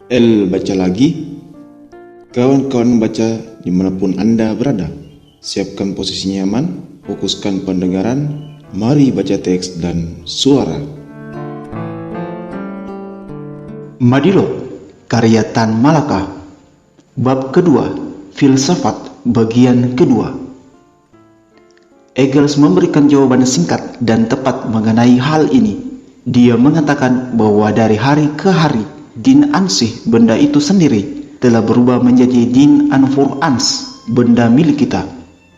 Baca lagi. Kawan-kawan baca dimanapun Anda berada. Siapkan posisi nyaman, fokuskan pendengaran. Mari baca teks dan suara. Madilo, karya Tan Malaka. Bab kedua, filsafat bagian kedua. Engels memberikan jawaban singkat dan tepat mengenai hal ini. Dia mengatakan bahwa dari hari ke hari, din ansih, benda itu sendiri, telah berubah menjadi din anfurans, benda milik kita.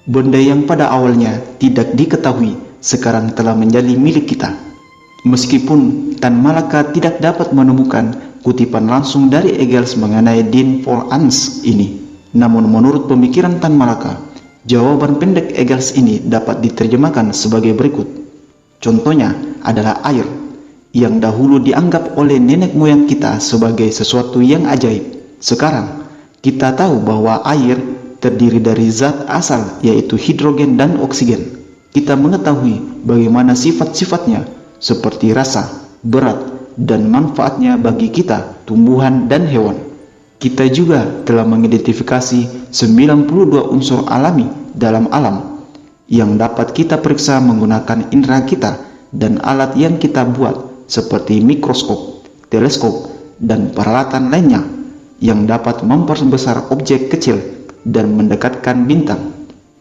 Benda yang pada awalnya tidak diketahui, sekarang telah menjadi milik kita. Meskipun Tan Malaka tidak dapat menemukan kutipan langsung dari Engels mengenai din for ans ini, namun menurut pemikiran Tan Malaka, jawaban pendek Engels ini dapat diterjemahkan sebagai berikut. Contohnya adalah air, yang dahulu dianggap oleh nenek moyang kita sebagai sesuatu yang ajaib. Sekarang kita tahu bahwa air terdiri dari zat asal, yaitu hidrogen dan oksigen. Kita mengetahui bagaimana sifat-sifatnya, seperti rasa, berat, dan manfaatnya bagi kita, tumbuhan dan hewan. Kita juga telah mengidentifikasi 92 unsur alami dalam alam yang dapat kita periksa menggunakan indera kita dan alat yang kita buat seperti mikroskop, teleskop, dan peralatan lainnya yang dapat memperbesar objek kecil dan mendekatkan bintang.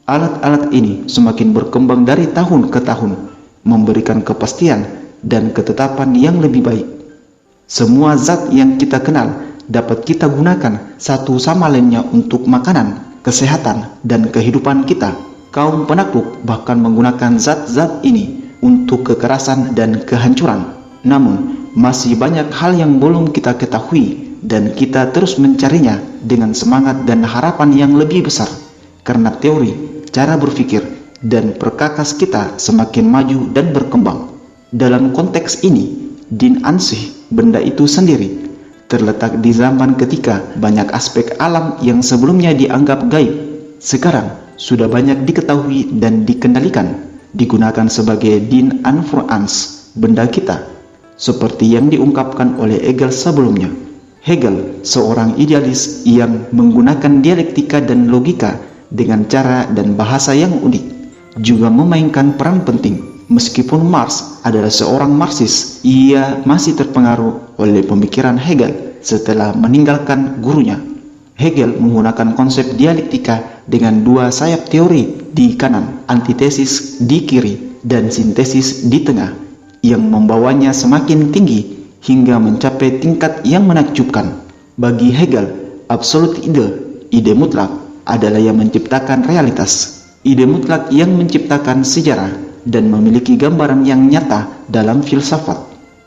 Alat-alat ini semakin berkembang dari tahun ke tahun, memberikan kepastian dan ketetapan yang lebih baik. Semua zat yang kita kenal dapat kita gunakan satu sama lainnya untuk makanan, kesehatan, dan kehidupan kita. Kaum penakluk bahkan menggunakan zat-zat ini untuk kekerasan dan kehancuran. Namun, masih banyak hal yang belum kita ketahui dan kita terus mencarinya dengan semangat dan harapan yang lebih besar. Karena teori, cara berpikir, dan perkakas kita semakin maju dan berkembang. Dalam konteks ini, din ansih, benda itu sendiri, terletak di zaman ketika banyak aspek alam yang sebelumnya dianggap gaib, sekarang sudah banyak diketahui dan dikendalikan, digunakan sebagai din anfurans, benda kita, seperti yang diungkapkan oleh Hegel sebelumnya. Hegel, seorang idealis yang menggunakan dialektika dan logika dengan cara dan bahasa yang unik, juga memainkan peran penting. Meskipun Marx adalah seorang Marxis, ia masih terpengaruh oleh pemikiran Hegel setelah meninggalkan gurunya. Hegel menggunakan konsep dialektika dengan dua sayap teori di kanan, antitesis di kiri, dan sintesis di tengah, yang membawanya semakin tinggi hingga mencapai tingkat yang menakjubkan. Bagi Hegel, absolut ide mutlak, adalah yang menciptakan realitas. Ide mutlak yang menciptakan sejarah dan memiliki gambaran yang nyata dalam filsafat.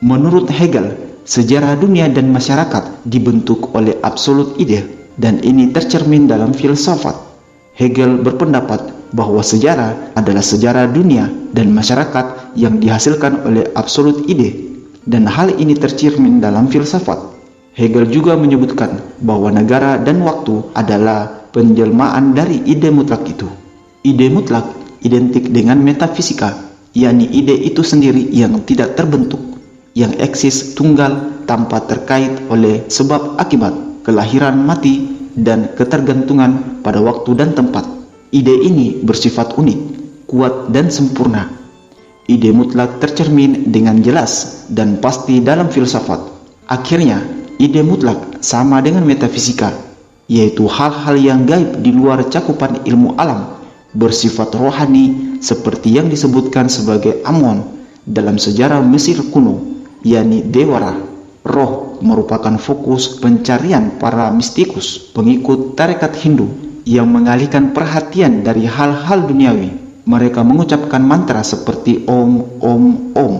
Menurut Hegel, sejarah dunia dan masyarakat dibentuk oleh absolut ide, dan ini tercermin dalam filsafat. Hegel berpendapat bahwa sejarah adalah sejarah dunia dan masyarakat yang dihasilkan oleh absolut ide, dan hal ini tercermin dalam filsafat. Hegel juga menyebutkan bahwa negara dan waktu adalah penjelmaan dari ide mutlak itu. Ide mutlak identik dengan metafisika, yakni ide itu sendiri yang tidak terbentuk, yang eksis tunggal tanpa terkait oleh sebab akibat, kelahiran mati, dan ketergantungan pada waktu dan tempat. Ide ini bersifat unik, kuat, dan sempurna. Ide mutlak tercermin dengan jelas dan pasti dalam filsafat. Akhirnya, ide mutlak sama dengan metafisika, yaitu hal-hal yang gaib di luar cakupan ilmu alam, bersifat rohani seperti yang disebutkan sebagai Amon dalam sejarah Mesir kuno, yakni Dewara. Roh merupakan fokus pencarian para mistikus, pengikut tarekat Hindu, yang mengalihkan perhatian dari hal-hal duniawi. Mereka mengucapkan mantra seperti Om, Om, Om,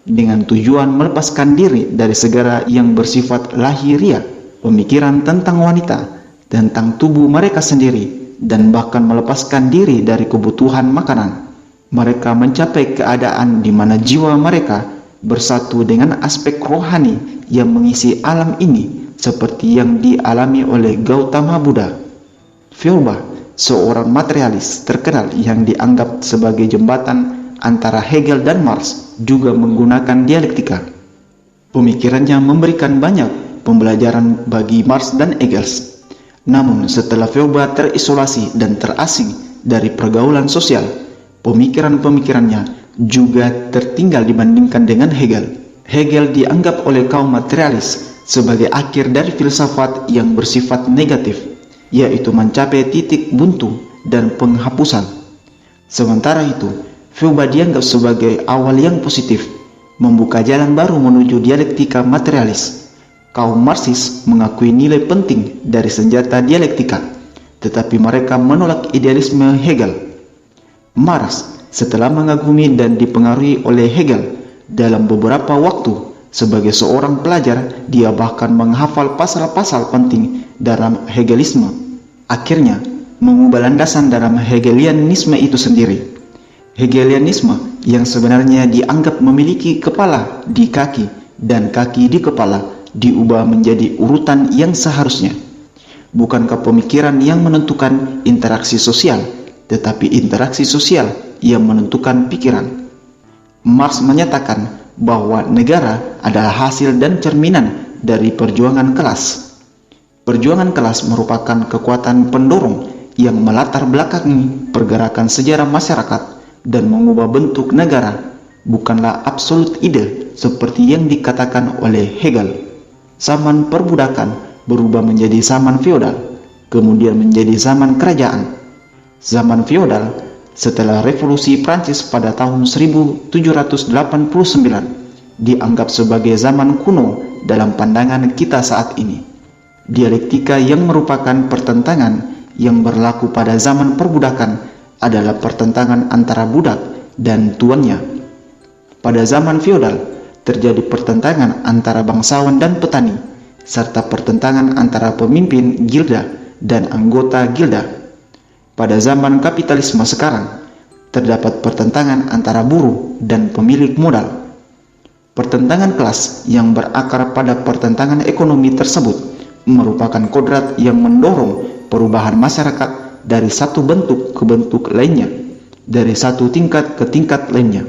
dengan tujuan melepaskan diri dari segala yang bersifat lahiriah, pemikiran tentang wanita, tentang tubuh mereka sendiri, dan bahkan melepaskan diri dari kebutuhan makanan. Mereka mencapai keadaan di mana jiwa mereka bersatu dengan aspek rohani yang mengisi alam ini, seperti yang dialami oleh Gautama Buddha. Feuerbach, seorang materialis terkenal yang dianggap sebagai jembatan antara Hegel dan Marx, juga menggunakan dialektika. Pemikirannya memberikan banyak pembelajaran bagi Marx dan Engels. Namun setelah Feuerbach terisolasi dan terasing dari pergaulan sosial, pemikiran-pemikirannya juga tertinggal dibandingkan dengan Hegel. Hegel dianggap oleh kaum materialis sebagai akhir dari filsafat yang bersifat negatif, yaitu mencapai titik buntu dan penghapusan. Sementara itu, Feuerbach dianggap sebagai awal yang positif, membuka jalan baru menuju dialektika materialis. Kaum Marxis mengakui nilai penting dari senjata dialektika, tetapi mereka menolak idealisme Hegel. Marx setelah mengagumi dan dipengaruhi oleh Hegel dalam beberapa waktu sebagai seorang pelajar, dia bahkan menghafal pasal-pasal penting dalam Hegelisme. Akhirnya, mengubah landasan dalam Hegelianisme itu sendiri. Hegelianisme yang sebenarnya dianggap memiliki kepala di kaki dan kaki di kepala diubah menjadi urutan yang seharusnya. Bukankah pemikiran yang menentukan interaksi sosial, tetapi interaksi sosial yang menentukan pikiran? Marx menyatakan bahwa negara adalah hasil dan cerminan dari perjuangan kelas. Perjuangan kelas merupakan kekuatan pendorong yang melatar belakangi pergerakan sejarah masyarakat dan mengubah bentuk negara, bukanlah absolut ide seperti yang dikatakan oleh Hegel. Zaman perbudakan berubah menjadi zaman feodal, kemudian menjadi zaman kerajaan. Zaman feodal setelah revolusi Prancis pada tahun 1789 dianggap sebagai zaman kuno dalam pandangan kita saat ini. Dialektika yang merupakan pertentangan yang berlaku pada zaman perbudakan adalah pertentangan antara budak dan tuannya. Pada zaman feodal terjadi pertentangan antara bangsawan dan petani, serta pertentangan antara pemimpin gilda dan anggota gilda. Pada zaman kapitalisme sekarang, terdapat pertentangan antara buruh dan pemilik modal. Pertentangan kelas yang berakar pada pertentangan ekonomi tersebut merupakan kodrat yang mendorong perubahan masyarakat dari satu bentuk ke bentuk lainnya, dari satu tingkat ke tingkat lainnya,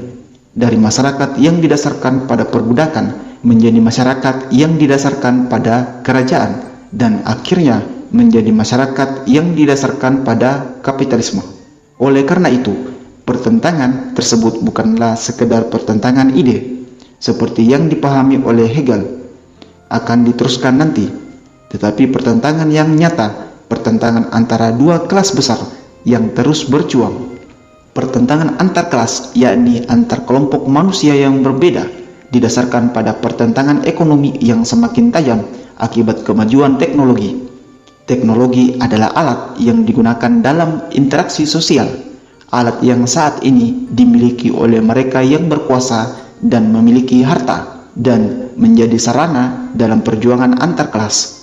dari masyarakat yang didasarkan pada perbudakan menjadi masyarakat yang didasarkan pada kerajaan, dan akhirnya menjadi masyarakat yang didasarkan pada kapitalisme. Oleh karena itu, pertentangan tersebut bukanlah sekedar pertentangan ide, seperti yang dipahami oleh Hegel akan diteruskan nanti, tetapi pertentangan yang nyata, pertentangan antara dua kelas besar yang terus berjuang. Pertentangan antar kelas, yakni antar kelompok manusia yang berbeda, didasarkan pada pertentangan ekonomi yang semakin tajam akibat kemajuan teknologi. Teknologi adalah alat yang digunakan dalam interaksi sosial, alat yang saat ini dimiliki oleh mereka yang berkuasa dan memiliki harta, dan menjadi sarana dalam perjuangan antar kelas.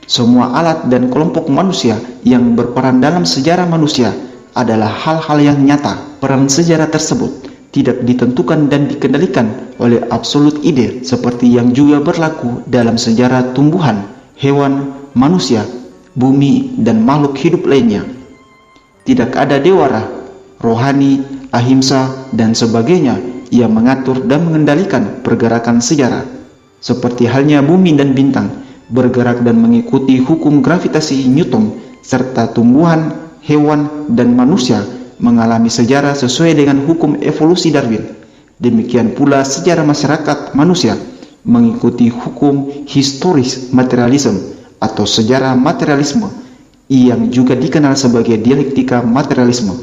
Semua alat dan kelompok manusia yang berperan dalam sejarah manusia adalah hal-hal yang nyata. Peran sejarah tersebut tidak ditentukan dan dikendalikan oleh absolut ide, seperti yang juga berlaku dalam sejarah tumbuhan, hewan, manusia, bumi, dan makhluk hidup lainnya. Tidak ada dewara, rohani, ahimsa, dan sebagainya yang mengatur dan mengendalikan pergerakan sejarah. Seperti halnya bumi dan bintang bergerak dan mengikuti hukum gravitasi Newton, serta tumbuhan, hewan, dan manusia mengalami sejarah sesuai dengan hukum evolusi Darwin. Demikian pula sejarah masyarakat manusia mengikuti hukum historis materialisme atau sejarah materialisme, yang juga dikenal sebagai dialektika materialisme.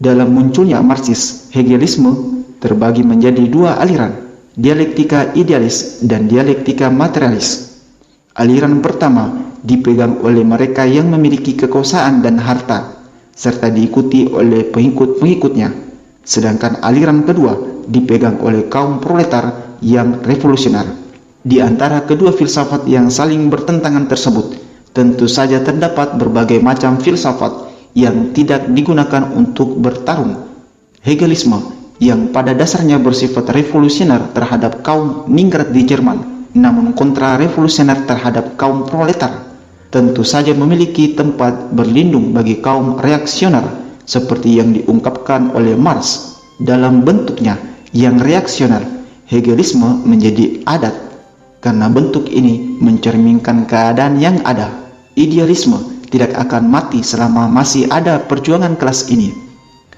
Dalam munculnya Marxis, Hegelisme terbagi menjadi dua aliran, dialektika idealis dan dialektika materialis. Aliran pertama dipegang oleh mereka yang memiliki kekuasaan dan harta, serta diikuti oleh pengikut-pengikutnya, sedangkan aliran kedua dipegang oleh kaum proletar yang revolusioner. Di antara kedua filsafat yang saling bertentangan tersebut, tentu saja terdapat berbagai macam filsafat yang tidak digunakan untuk bertarung. Hegelisme yang pada dasarnya bersifat revolusioner terhadap kaum ningrat di Jerman, namun kontra-revolusioner terhadap kaum proletar, tentu saja memiliki tempat berlindung bagi kaum reaksioner, seperti yang diungkapkan oleh Marx. Dalam bentuknya yang reaksioner, Hegelisme menjadi adat, karena bentuk ini mencerminkan keadaan yang ada. Idealisme tidak akan mati selama masih ada perjuangan kelas ini.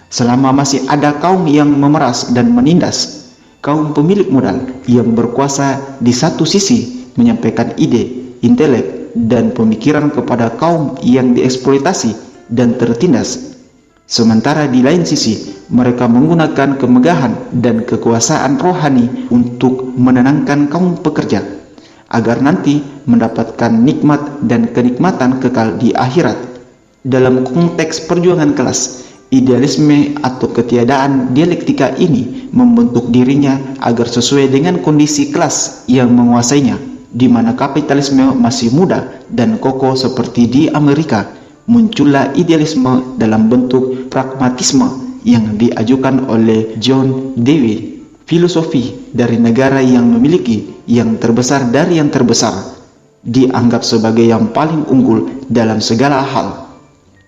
Selama masih ada kaum yang memeras dan menindas, kaum pemilik modal yang berkuasa di satu sisi menyampaikan ide, intelek, dan pemikiran kepada kaum yang dieksploitasi dan tertindas. Sementara di lain sisi, mereka menggunakan kemegahan dan kekuasaan rohani untuk menenangkan kaum pekerja, agar nanti mendapatkan nikmat dan kenikmatan kekal di akhirat. Dalam konteks perjuangan kelas, idealisme atau ketiadaan dialektika ini membentuk dirinya agar sesuai dengan kondisi kelas yang menguasainya, di mana kapitalisme masih muda dan kokoh seperti di Amerika. Muncullah idealisme dalam bentuk pragmatisme yang diajukan oleh John Dewey, filosofi dari negara yang memiliki yang terbesar dari yang terbesar, dianggap sebagai yang paling unggul dalam segala hal.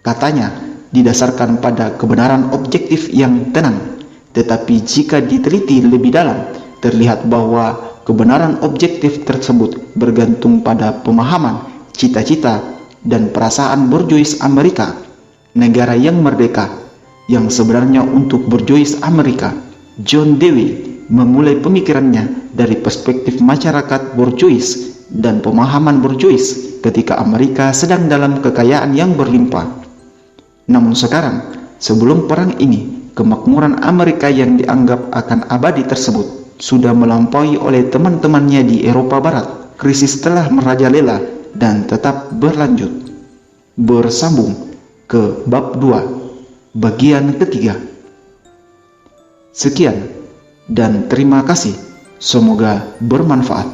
Katanya, didasarkan pada kebenaran objektif yang tenang, tetapi jika diteliti lebih dalam, terlihat bahwa kebenaran objektif tersebut bergantung pada pemahaman, cita-cita, dan perasaan borjuis Amerika, negara yang merdeka, yang sebenarnya untuk borjuis Amerika. John Dewey memulai pemikirannya dari perspektif masyarakat borjuis dan pemahaman borjuis ketika Amerika sedang dalam kekayaan yang berlimpah. Namun sekarang, sebelum perang ini, kemakmuran Amerika yang dianggap akan abadi tersebut sudah melampaui oleh teman-temannya di Eropa Barat. Krisis telah merajalela dan tetap berlanjut. Bersambung ke bab 2, bagian ketiga. Sekian dan terima kasih. Semoga bermanfaat.